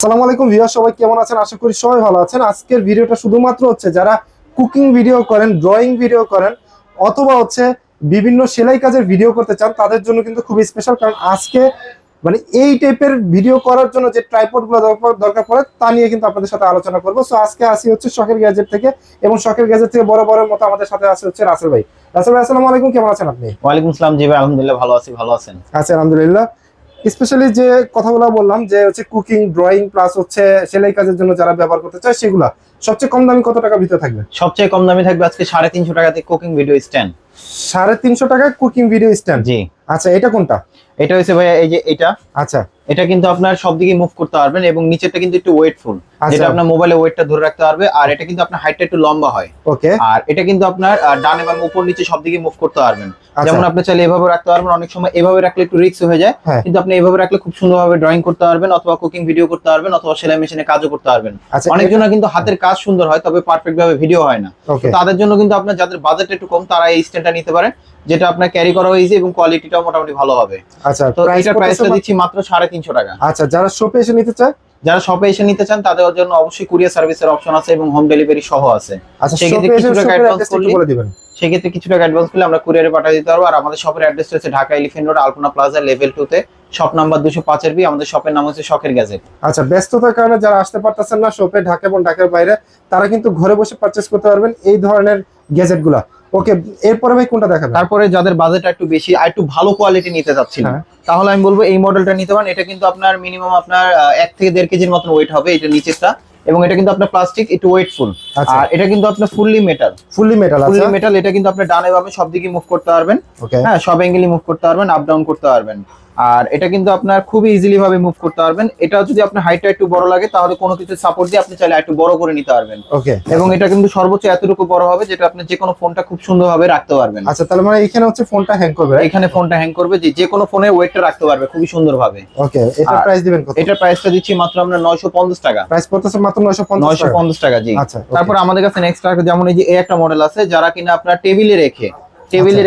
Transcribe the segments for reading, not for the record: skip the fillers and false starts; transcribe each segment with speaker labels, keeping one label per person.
Speaker 1: আসসালামু আলাইকুম ভিউয়ার, সবাই কেমন আছেন? আশা করি সবাই ভালো আছেন। আজকের ভিডিওটা শুধুমাত্র হচ্ছে যারা কুকিং ভিডিও করেন, ড্রয়িং ভিডিও করেন, অথবা হচ্ছে বিভিন্ন সেলাই কাজের ভিডিও করতে চান, তাদের জন্য কিন্তু খুবই স্পেশাল। কারণ আজকে মানে এই টাইপের ভিডিও করার জন্য যে ট্রাইপডগুলো দরকার পড়ে তা নিয়ে কিন্তু আপনাদের সাথে আলোচনা করবো। সো আজকে আসি হচ্ছে শখের গ্যাজেট থেকে, এবং শখের গ্যাজেট থেকে বড় মতো আমাদের সাথে আসে হচ্ছে রাসেল ভাই। রাসেল ভাই, আসসালামু আলাইকুম, কেমন আছেন আপনি?
Speaker 2: ওয়ালাইকুম আসসালাম। জি ভাই, আলহামদুলিল্লাহ ভালো আছি। ভালো আছেন?
Speaker 1: আচ্ছা, আলহামদুলিল্লাহ। স্পেশালি যে কথাগুলো বললাম যে হচ্ছে কুকিং, ড্রয়িং প্লাস হচ্ছে সেলাই কাজের জন্য যারা ব্যবহার করতে চায়, সেগুলা সবচেয়ে কম দামি কত টাকার ভিতরে থাকবে?
Speaker 2: সবচেয়ে কম দামি থাকবে আজকে 350 টাকাতে কুকিং ভিডিও স্ট্যান্ড।
Speaker 1: 350 টাকায় কুকিং ভিডিও স্ট্যান্ড?
Speaker 2: জি।
Speaker 1: আচ্ছা, এটা কোনটা?
Speaker 2: এটা হচ্ছে ভাইয়া এই যে এটা।
Speaker 1: আচ্ছা,
Speaker 2: এটা কিন্তু আপনার সব দিকে মুভ করতে পারবেন এবং নিচেরটা কিন্তু একটু ওয়েটফুল, যেটা আপনার মোবাইলে ওয়েটটা ধরে রাখতে পারবে। আর এটা কিন্তু আপনার হাইটটা একটু লম্বা হয়।
Speaker 1: ওকে।
Speaker 2: আর এটা কিন্তু আপনার ডান এবং উপর নিচে সব দিকে মুভ করতে পারবেন। যেমন আপনি চাইলে এভাবে রাখতে পারবেন, অনেক সময় এভাবে রাখলে একটু রিস্ক হয়ে যায়, কিন্তু আপনি এভাবে রাখলে খুব সুন্দরভাবে ড্রয়িং করতে পারবেন, অথবা কুকিং ভিডিও করতে পারবেন, অথবা সেলাই মেশিনে কাজও করতে পারবেন। অনেকজনের কিন্তু হাতের কাজ সুন্দর হয়, তবে পারফেক্ট ভাবে ভিডিও হয় না। তাদের জন্য কিন্তু আপনার যাদের বাজেট একটু কম, তারা এই স্ট্যান্ডটা নিতে পারেন, যেটা আপনার ক্যারি করা ইজি এবং কোয়ালিটিটাও মোটামুটি ভালো হবে।
Speaker 1: আচ্ছা,
Speaker 2: তো এটা প্রাইসটা দিচ্ছি মাত্র 350 টাকা।
Speaker 1: আচ্ছা, যারা শপে এসে নিতে চায়,
Speaker 2: যারা শপে এসে নিতে চান তাদের জন্য অবশ্যই কুরিয়ার সার্ভিসের অপশন আছে এবং হোম ডেলিভারি সহ আছে।
Speaker 1: আচ্ছা,
Speaker 2: সেক্ষেত্রে কিছু টাকা অ্যাডভান্স করলে আমরা কুরিয়ারে পাঠিয়ে দিতে পারবো। আর আমাদের শপের অ্যাড্রেস হচ্ছে ঢাকা এলিফ্যান্ট রোড, আলপনা প্লাজা, লেভেল 2 তে, শপ নাম্বার 205 এর বি। আমাদের শপের নাম হচ্ছে শখের গ্যাজেট।
Speaker 1: আচ্ছা, ব্যস্ততার কারণে যারা আসতে পারতেছেন না শপে, ঢাকা এবং ঢাকার বাইরে, তারা কিন্তু ঘরে বসে পারচেজ করতে পারবেন এই ধরনের গ্যাজেটগুলা। ওকে, এরপরে ভাই কোনটা দেখাবেন?
Speaker 2: তারপরে যাদের বাজেট একটু বেশি আর একটু ভালো কোয়ালিটি নিতে চাচ্ছিলেন, তাহলে আমি বলবো এই মডেলটা নিতে পারেন। এটা কিন্তু আপনার মিনিমাম আপনার 1 থেকে 1.5 কেজির মতন ওয়েট হবে এটা নিচেরটা, এবং এটা কিন্তু আপনার প্লাস্টিক, একটু ওয়েটফুল। আর এটা কিন্তু আপনার ফুললি মেটাল। এটা কিন্তু আপনার ডানে বামে সব দিকে মুভ করতে পারবেন। হ্যাঁ, সব অ্যাঙ্গেলে মুভ করতে পারবেন, আপ ডাউন করতে পারবেন। আর এটা কিন্তু আপনার খুবই ইজিলি ভাবে মুভ করতে পারবেন। এটা যদি আপনার হাইটটা একটু বড় লাগে, তাহলে কোনো কিছু সাপোর্ট দিয়ে আপনি চাইলে একটু বড় করে নিতে পারবেন। এবং এটা কিন্তু সর্বোচ্চ এতটুকু বড় হবে, যেটা আপনি যে কোনো ফোনটা খুব সুন্দরভাবে রাখতে পারবেন।
Speaker 1: আচ্ছা, তাহলে মানে এখানে হচ্ছে ফোনটা হ্যাং করবে?
Speaker 2: এখানে ফোনটা হ্যাং করবে, যে কোনো ফোনে ওয়েটটা রাখতে পারবে খুবই সুন্দরভাবে।
Speaker 1: ওকে, এটা প্রাইস দিবেন কত?
Speaker 2: এটার প্রাইসটা দিচ্ছি মাত্র আমরা 950 টাকা।
Speaker 1: প্রাইস পড়তেছে মাত্র
Speaker 2: 950 টাকা। জি।
Speaker 1: আচ্ছা,
Speaker 2: তারপর আমাদের কাছে নেক্সট যেমন এই যে একটা মডেল আছে, যারা কিনা আপনার টেবিলে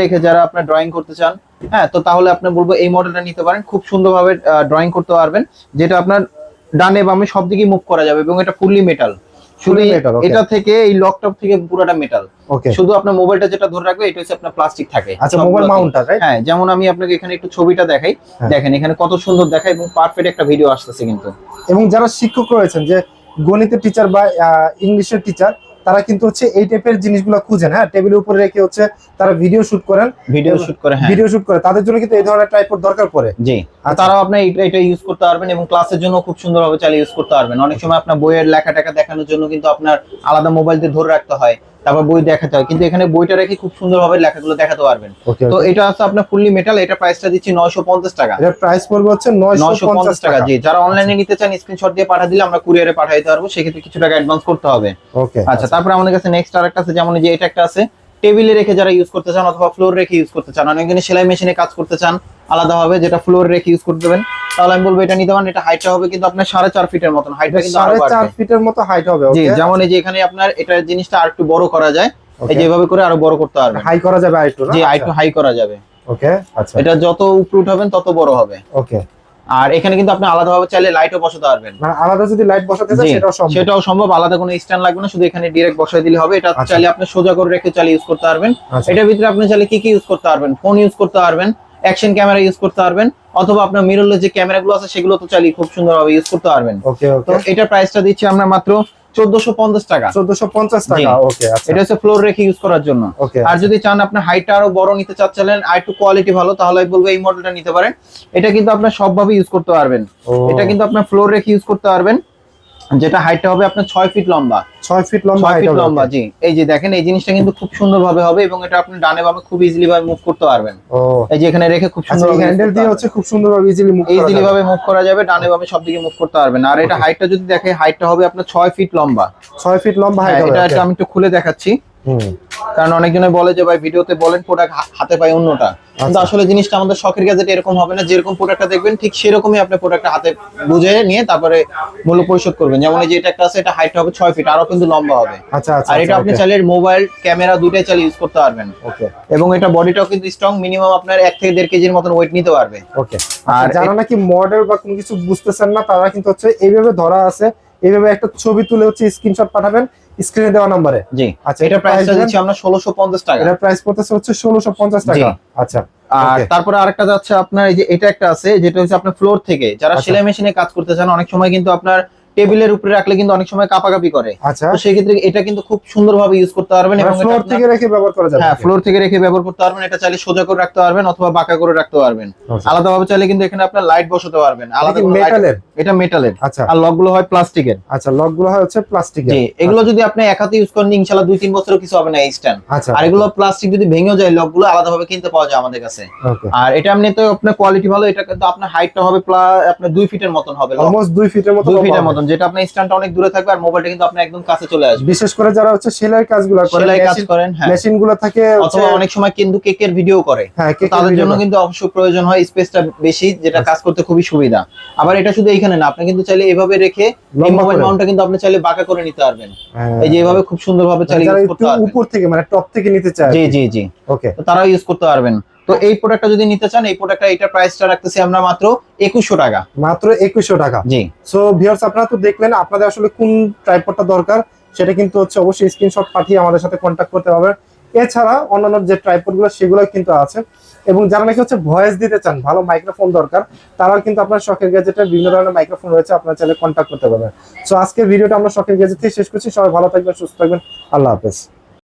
Speaker 2: রেখে যারা আপনার ড্রয়িং করতে চান, হ্যাঁ, তো তাহলে আপনি বলবো এই মডেলটা নিতে পারেন। খুব সুন্দরভাবে ড্রয়িং করতে পারবেন, যেটা আপনার ডানে বামে সব দিকে মুভ করা যাবে, এবং এটা ফুললি মেটাল। শুধু এটা থেকে এই লকটপ থেকে পুরোটা মেটাল। শুধু আপনার মোবাইলটা যেটা ধরে রাখবে এটা হচ্ছে আপনার প্লাস্টিক থাকে।
Speaker 1: আচ্ছা, মোবাইল মাউন্টটা, রাইট?
Speaker 2: হ্যাঁ, যেমন আমি আপনাকে এখানে একটু ছবিটা দেখাই, দেখেন এখানে কত সুন্দর দেখায় এবং পারফেক্ট একটা ভিডিও আসতেছে কিন্তু।
Speaker 1: এবং যারা শিক্ষক রয়েছেন, যে গণিতের টিচার বা ইংলিশের টিচার, তারা কিন্তু হচ্ছে এই টাইপের জিনিসগুলো খুঁজেন। হ্যাঁ, টেবিলের উপরে রেখে হচ্ছে তারা ভিডিও শুট করেন। তাদের জন্য কিন্তু এই ধরনের ট্রাইপড দরকার পড়ে।
Speaker 2: জি। তারাও আপনি এটা ইউজ করতে পারবেন, এবং ক্লাসের জন্য খুব সুন্দরভাবে চালিয়ে ইউজ করতে পারবেন। অনেক সময় আপনার বইয়ের লেখাটাকে দেখানোর জন্য কিন্তু আপনার আলাদা মোবাইল দিয়ে ধরে রাখতে হয়, তারপর বই দেখাতে হয়, কিন্তু এখানে বইটা রেখে খুব সুন্দরভাবে লেখাগুলো দেখাতে পারবেন। তো এটা আছে আপনার ফুললি মেটাল। এটা প্রাইসটা দিচ্ছি 950 টাকা।
Speaker 1: এর প্রাইস পড়বে হচ্ছে 950 টাকা।
Speaker 2: জি। যারা অনলাইনে নিতে চান স্ক্রিনশট দিয়ে পাঠিয়ে দিলে আমরা কুরিয়ারে পাঠিয়ে দিতে পারবো, সেক্ষেত্রে কিছু টাকা অ্যাডভান্স করতে হবে।
Speaker 1: ওকে।
Speaker 2: আচ্ছা, তারপর আমাদের কাছে নেক্সট আরেকটা আছে, যেমন এই যে এটা একটা আছে, টেবিলে রেখে যারা ইউজ করতে চান অথবা ফ্লোর রেখে ইউজ করতে চান, অনেকজনে সেলাই মেশিনে কাজ করতে চান আলাদাভাবে, যেটা ফ্লোর রেখে ইউজ করতে দেবেন, তাহলে আমি বলবো এটা নিতে পারেন। এটা হাইটটা হবে কিন্তু আপনার 4.5 ফিটের মতন। হাইটটা কিন্তু
Speaker 1: 4.5 ফিটের মতো হাইট হবে।
Speaker 2: জি। যেমন এই যে এখানে আপনার এটা জিনিসটা আরেকটু বড় করা যায়, এই যে এভাবে করে আরো বড় করতে পারবেন।
Speaker 1: হাই করা যাবে আরেকটু, না?
Speaker 2: জি, আরেকটু হাই করা যাবে।
Speaker 1: ওকে। আচ্ছা,
Speaker 2: এটা যত উপরে উঠাবেন তত বড় হবে।
Speaker 1: ওকে।
Speaker 2: আর এখানে কিন্তু আপনি আলাদাভাবে চাইলে লাইটও বসাতে পারবেন।
Speaker 1: মানে আলাদা যদি লাইট বসাতে চান
Speaker 2: সেটাও সম্ভব। আলাদা কোনো স্ট্যান্ড লাগবে না, শুধু এখানে ডাইরেক্ট বসাই দিলে হবে। এটা চাইলে আপনি সোজা করে রেখে চালিয়ে ইউজ করতে পারবেন। এটার ভিতরে আপনি চাইলে কি ইউজ করতে পারবেন? ফোন ইউজ করতে পারবেন, অ্যাকশন ক্যামেরা ইউজ করতে পারবেন, অথবা আপনার মিররলেস যে ক্যামেরাগুলো আছে সেগুলো তো চাইলে খুব সুন্দরভাবে ইউজ করতে পারবেন। তো এটার প্রাইসটা দিচ্ছি আমরা মাত্র 1450 টাকা।
Speaker 1: 1450 টাকা। ওকে। আচ্ছা,
Speaker 2: এটা হচ্ছে ফ্লোর রেখে ইউজ করার জন্য। আর যদি চান আপনার হাইটটা আরো বড় নিতে চাচ্ছিলেন আর একটু কোয়ালিটি ভালো, তাহলে আমি বলবো এই মডেলটা নিতে পারেন। এটা কিন্তু আপনার সবভাবে ইউজ করতে পারবেন। এটা কিন্তু আপনার ফ্লোর রেখে ইউজ করতে পারবেন, যেটা হাইটটা হবে আপনার 6 ফিট লম্বা।
Speaker 1: 6 ফিট লম্বা।
Speaker 2: জি। এই যে দেখেন এই জিনিসটা কিন্তু খুব সুন্দরভাবে হবে, এবং এটা আপনি ডানে বামে খুব ইজিলি ভাবে মুভ করতে পারবেন। এই যে এখানে রেখে খুব সুন্দর
Speaker 1: হ্যান্ডেল দিয়ে হচ্ছে খুব সুন্দরভাবে ইজিলি
Speaker 2: মুভ করা যাবে, ডানে বামে সব দিকে মুভ করতে পারবেন। আর এটা হাইটটা যদি দেখে, হাইটটা হবে আপনার 6 ফিট লম্বা।
Speaker 1: 6 ফিট লম্বা হাইট হবে।
Speaker 2: এটা আমি একটু খুলে দেখাচ্ছি। কারণ অনেকজনে বলে যে ভাই ভিডিওতে বলেন প্রোডাক্ট হাতে পাই অন্যটা, কিন্তু আসলে জিনিসটা আমাদের শখের গ্যাজেট এরকম হবে না। যেরকম প্রোডাক্টটা দেখবেন ঠিক সেরকমই আপনি প্রোডাক্টটা হাতে বুঝে নিয়ে তারপরে মূল্য পরিশোধ করবেন। যেমন এই যে এটা একটা আছে, এটা হাইট হবে 6 ফিট, আরো কিন্তু লম্বা হবে।
Speaker 1: আচ্ছা আচ্ছা,
Speaker 2: আর এটা আপনি চাইলে মোবাইল ক্যামেরা দুইটাই চালিয়ে ইউজ করতে পারবেন।
Speaker 1: ওকে
Speaker 2: এবং এটা বডিটাও কিন্তু স্ট্রং, মিনিমাম আপনার 1 থেকে 1.5 কেজির মতন ওয়েট নিতে পারবে।
Speaker 1: ওকে। আর যারা নাকি মডেল বা কোনো কিছু বুঝতেছেন না, তারা কিন্তু হচ্ছে এইভাবে ধরা আছে, এইভাবে একটা ছবি তুলে হচ্ছে স্ক্রিনশট পাঠাবেন স্ক্রিনে দেওয়া নম্বরে।
Speaker 2: জি,
Speaker 1: আচ্ছা,
Speaker 2: এটা প্রাইসটা দিচ্ছি আমরা 1650 টাকা।
Speaker 1: এটা প্রাইস পড়তেছে হচ্ছে 1650 টাকা। আচ্ছা,
Speaker 2: আর তারপরে আরেকটা যাচ্ছে আপনার এই যে এটা একটা আছে, যেটা হচ্ছে আপনার ফ্লোর থেকে যারা সেলাই মেশিনে কাজ করতে চান, অনেক সময় কিন্তু আপনার টেবিলের উপরে রাখলে কিন্তু অনেক সময় কাপাকাপি করে।
Speaker 1: আচ্ছা,
Speaker 2: তো সেই ক্ষেত্রে এটা কিন্তু খুব সুন্দরভাবে ইউজ করতে পারবেন এবং
Speaker 1: ফ্লোর থেকে রেখে ব্যবহার করা যাবে।
Speaker 2: হ্যাঁ, ফ্লোর থেকে রেখে ব্যবহার করতে পারবেন। এটা চাইলে সোজা করে রাখতে পারবেন অথবা বাঁকা করে রাখতে পারবেন। আলাদাভাবে চাইলে কিন্তু এখানে আপনার লাইট বসাতে পারবেন। আলাদা
Speaker 1: মেটালের,
Speaker 2: এটা মেটালের।
Speaker 1: আচ্ছা।
Speaker 2: আর লকগুলো হয় প্লাস্টিকের।
Speaker 1: আচ্ছা, লকগুলো হয় হচ্ছে প্লাস্টিকের।
Speaker 2: জি, এগুলো যদি আপনি এক হাতে ইউজ করেন ইনশাআল্লাহ 2-3 বছরও কিছু হবে না এই স্ট্যান্ড।
Speaker 1: আচ্ছা,
Speaker 2: আর এগুলো প্লাস্টিক যদি ভেঙেও যায়, লকগুলো আলাদাভাবে কিনতে পাওয়া যায় আমাদের কাছে।
Speaker 1: ওকে।
Speaker 2: আর এটা এমনিতে আপনার কোয়ালিটি ভালো। এটা কিন্তু আপনার হাইটটা হবে আপনার 2 ফিটের মতন হবে,
Speaker 1: অলমোস্ট 2 ফিটের মতো,
Speaker 2: 2 ফিটের মতন, যেটা আপনার স্ট্যান্ডটা অনেক দূরে থাকবে আর মোবাইলটা কিন্তু আপনার একদম কাছে চলে আসবে।
Speaker 1: বিশেষ করে যারা হচ্ছে সেলাই কাজগুলো করেন,
Speaker 2: সেলাই কাজ করেন, হ্যাঁ,
Speaker 1: মেশিনগুলো থাকে
Speaker 2: অথবা অনেক সময় কিন্তু কেকের ভিডিও করে,
Speaker 1: হ্যাঁ,
Speaker 2: তাদের জন্য কিন্তু অবশ্যই প্রয়োজন হয় স্পেসটা বেশি, যেটা কাজ করতে খুবই সুবিধা। আবার এটা শুধু এইখানে না, আপনি কিন্তু চাইলে এভাবে রেখে মোবাইল মাউন্টটা কিন্তু আপনি চাইলে বাঁকা করে নিতে পারবেন। এই যে এইভাবে খুব সুন্দরভাবে চাইলে ইউজ করতে পারবেন।
Speaker 1: উপর থেকে মানে টপ থেকে নিতে চায়।
Speaker 2: জি জি জি,
Speaker 1: ওকে,
Speaker 2: তো তারাও ইউজ করতে পারবেন। তো এই প্রোডাক্টটা যদি নিতে চান, এই প্রোডাক্টটা এটা প্রাইসটা রাখতেছি আমরা মাত্র 2100 টাকা।
Speaker 1: মাত্র 2100 টাকা।
Speaker 2: জি।
Speaker 1: সো ভিউয়ার্স, আপনারা তো দেখলেন, আপনাদের আসলে কোন ট্রাইপডটা দরকার সেটা কিন্তু হচ্ছে অবশ্যই স্ক্রিনশট পাঠিয়ে আমাদের সাথে কন্ট্যাক্ট করতে হবে। এছাড়া অন্যান্য যে ট্রাইপডগুলো সেগুলো কিন্তু আছে। এবং যারা নাকি হচ্ছে ভয়েস দিতে চান, ভালো মাইক্রোফোন দরকার, তারাও কিন্তু আপনার শখের গ্যাজেটের বিভিন্ন ধরনের মাইক্রোফোন রয়েছে, আপনারা চাইলে কন্ট্যাক্ট করতে পারবেন। সো আজকের ভিডিওটা আমরা শখের গ্যাজেট থেকে শেষ করছি। সবাই ভালো থাকবেন, সুস্থ থাকবেন, আল্লাহ হাফেজ।